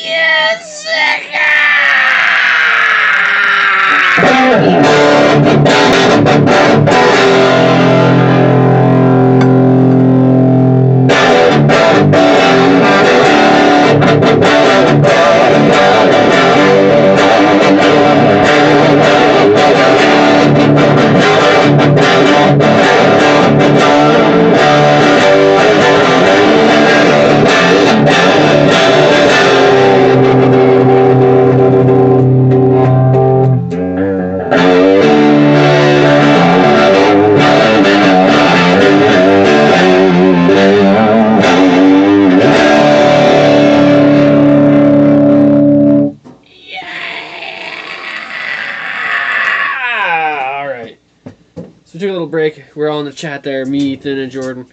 Yes, So we took a little break. We're all in the chat there, me, Ethan, and Jordan,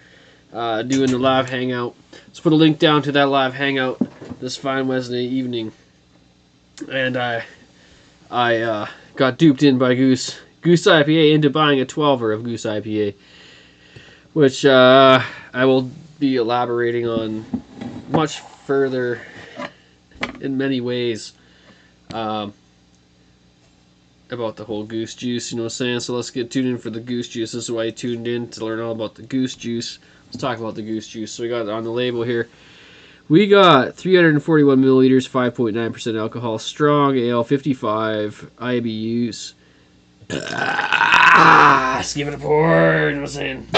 doing the live hangout. Let's put a link down to that live hangout this fine Wednesday evening. And I got duped in by Goose IPA into buying a 12er of Goose IPA, which I will be elaborating on much further in many ways. About the whole Goose Juice, you know what I'm saying? So let's get tuned in for the Goose Juice. This is why you tuned in, to learn all about the Goose Juice. Let's talk about the Goose Juice. So we got on the label here, we got 341 milliliters, 5.9% alcohol, strong ale, 55 IBUs. Let's give it a pour, you know what I'm saying?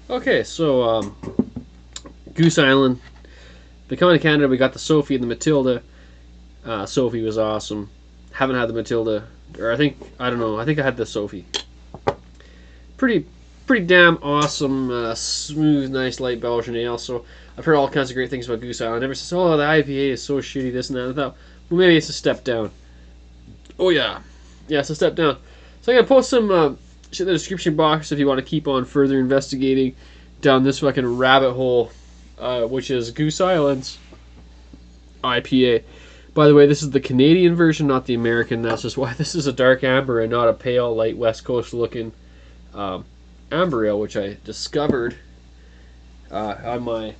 Okay, so Goose Island. They come into Canada. We got the Sophie and the Matilda. Sophie was awesome. Haven't had the Matilda, or I think I had the Sophie. Pretty damn awesome, smooth, nice light Belgian ale. So I've heard all kinds of great things about Goose Island. Ever since, oh, the IPA is so shitty, this and that. I thought, well, maybe it's a step down. Oh yeah, it's a step down. So I'm gonna post some shit in the description box if you want to keep on further investigating down this fucking rabbit hole, which is Goose Island's IPA. By the way, this is the Canadian version, not the American. That's just why this is a dark amber and not a pale, light West Coast looking amber ale, which I discovered on my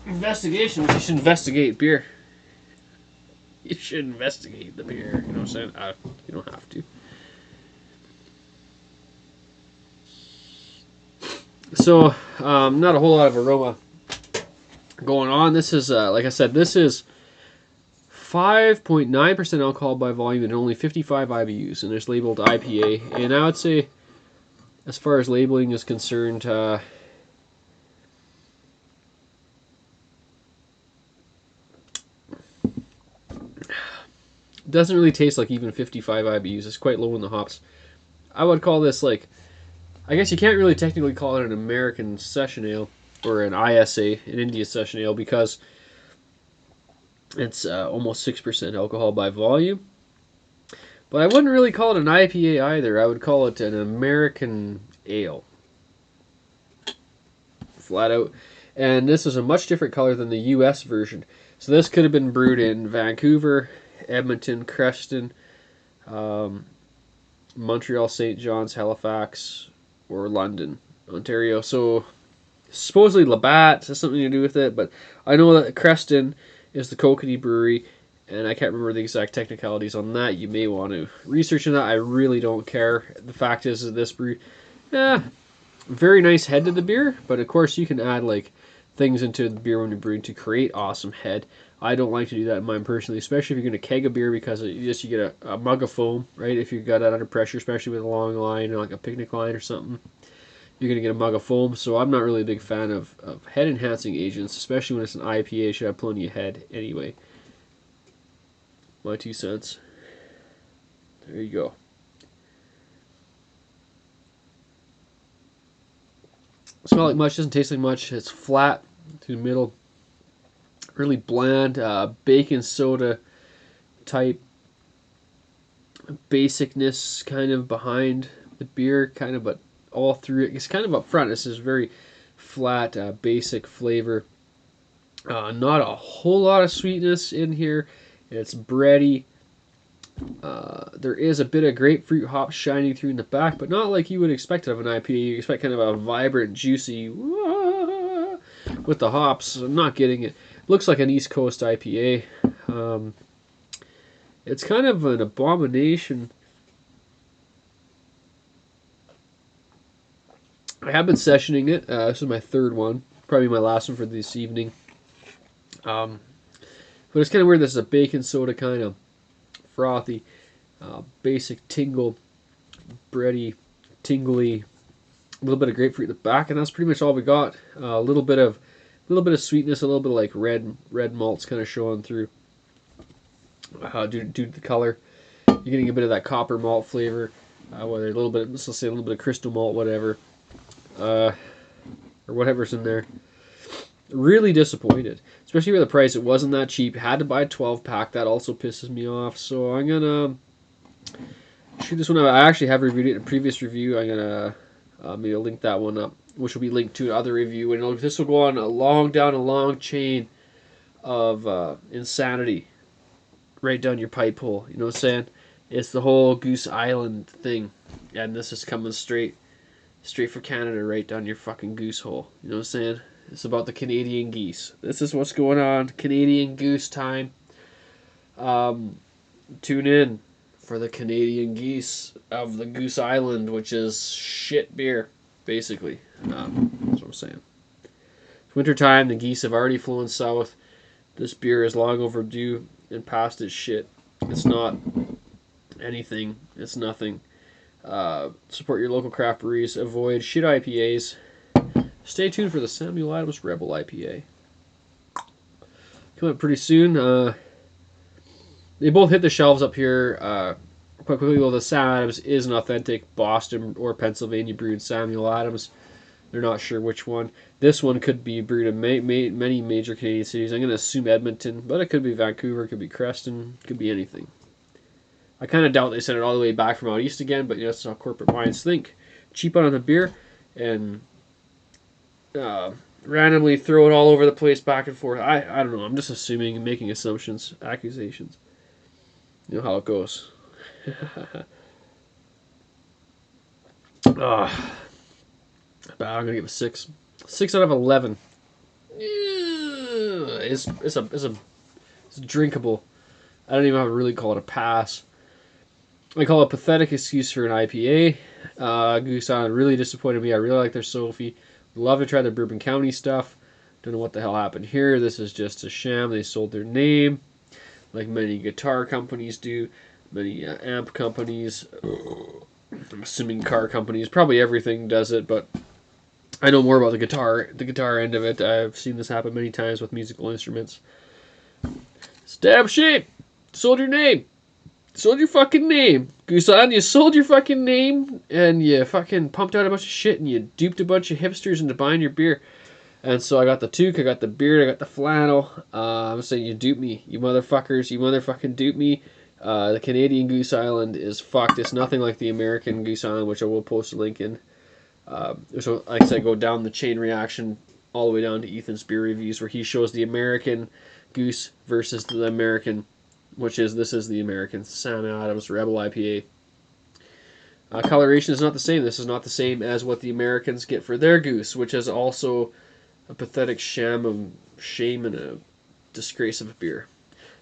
investigation. You should investigate beer. You should investigate the beer. You know what I'm saying? You don't have to. So, not a whole lot of aroma going on. This is, like I said, this is 5.9% alcohol by volume and only 55 IBUs, and it's labeled IPA. And I would say, as far as labeling is concerned, doesn't really taste like even 55 IBUs. It's quite low in the hops. I would call this like, I guess you can't really technically call it an American session ale or an ISA, an India session ale, because it's almost 6% alcohol by volume. But I wouldn't really call it an IPA either. I would call it an American ale. Flat out. And this is a much different color than the US version. So this could have been brewed in Vancouver, Edmonton, Creston, Montreal, St. John's, Halifax, or London, Ontario. So supposedly Labatt has something to do with it, but I know that Creston is the Kokanee brewery, and I can't remember the exact technicalities on that. You may want to research on that. I really don't care. The fact is that this brew, very nice head to the beer, but of course you can add like things into the beer when you're brewing to create awesome head. I don't like to do that in mine personally, especially if you're going to keg a beer, because you get a mug of foam, right? If you've got that under pressure, especially with a long line, like a picnic line or something, you're going to get a mug of foam. So I'm not really a big fan of head enhancing agents, especially when it's an IPA. It should have plenty of head anyway. My 2 cents. There you go. Smell like much, doesn't taste like much. It's flat through the middle. Really bland, baking soda type basicness kind of behind the beer, kind of, but all through it. It's kind of up front. This is very flat, basic flavor. Not a whole lot of sweetness in here. It's bready. There is a bit of grapefruit hops shining through in the back, but not like you would expect of an IPA. You expect kind of a vibrant, juicy with the hops. I'm not getting it. Looks like an East Coast IPA. It's kind of an abomination. I have been sessioning it. This is my 3rd one. Probably my last one for this evening. But it's kind of weird. This is a baking soda kind of frothy, basic tingle, bready, tingly, a little bit of grapefruit in the back, and that's pretty much all we got. A little bit of sweetness, a little bit of like red malts kind of showing through. Due to the color, you're getting a bit of that copper malt flavor, whether a little bit, let's say a little bit of crystal malt, whatever, or whatever's in there. Really disappointed, especially with the price. It wasn't that cheap. Had to buy a 12-pack. That also pisses me off. So I'm gonna shoot this one out. I actually have reviewed it in a previous review. I'm gonna maybe link that one up, which will be linked to another review. And this will go on down a long chain of insanity, right down your pipe hole. You know what I'm saying? It's the whole Goose Island thing, and this is coming straight for Canada, right down your fucking goose hole. You know what I'm saying? It's about the Canadian geese. This is what's going on. Canadian goose time. Tune in for the Canadian geese of the Goose Island, which is shit beer, basically. That's what I'm saying. It's wintertime. The geese have already flown south. This beer is long overdue and past its shit. It's not anything. It's nothing. Support your local craft breweries. Avoid shit IPAs. Stay tuned for the Samuel Adams Rebel IPA. Coming up pretty soon. They both hit the shelves up here quite quickly. Well, the Sam Adams is an authentic Boston or Pennsylvania brewed Samuel Adams. They're not sure which one. This one could be brewed in many major Canadian cities. I'm going to assume Edmonton, but it could be Vancouver, it could be Creston, it could be anything. I kind of doubt they sent it all the way back from out east again, but that's how corporate minds think. Cheap on the beer, and randomly throw it all over the place back and forth. I don't know. I'm just assuming and making assumptions, accusations. You know how it goes. I'm going to give it a 6. 6 out of 11. It's drinkable. I don't even have to really call it a pass. I call it a pathetic excuse for an IPA. Goose Island really disappointed me. I really like their Sophie. Love to try their Bourbon County stuff. Don't know what the hell happened here. This is just a sham. They sold their name, like many guitar companies do, many amp companies. I'm assuming car companies. Probably everything does it, but I know more about the guitar end of it. I've seen this happen many times with musical instruments. Stab shape. Sold your name. Sold your fucking name. Goose Island, you sold your fucking name, and you fucking pumped out a bunch of shit, and you duped a bunch of hipsters into buying your beer. And so I got the toque, I got the beard, I got the flannel. I'm saying you duped me, you motherfuckers. You motherfucking duped me. The Canadian Goose Island is fucked. It's nothing like the American Goose Island, which I will post a link in. So, like I said, go down the chain reaction all the way down to Ethan's beer reviews, where he shows the American Goose versus the American, this is the American Sam Adams Rebel IPA. Coloration is not the same. This is not the same as what the Americans get for their Goose, which is also a pathetic sham of shame and a disgrace of a beer.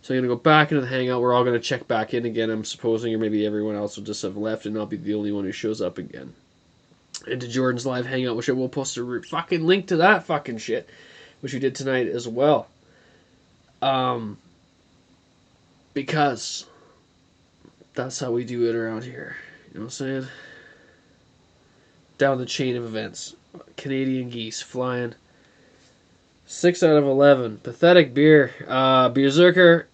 So I'm going to go back into the Hangout. We're all going to check back in again, I'm supposing, or maybe everyone else will just have left and I'll be the only one who shows up again. Into Jordan's Live Hangout, which I will post a fucking link to that fucking shit, which we did tonight as well. Um, because that's how we do it around here. You know what I'm saying? Down the chain of events. Canadian Geese flying. 6 out of 11. Pathetic beer. Beerzerker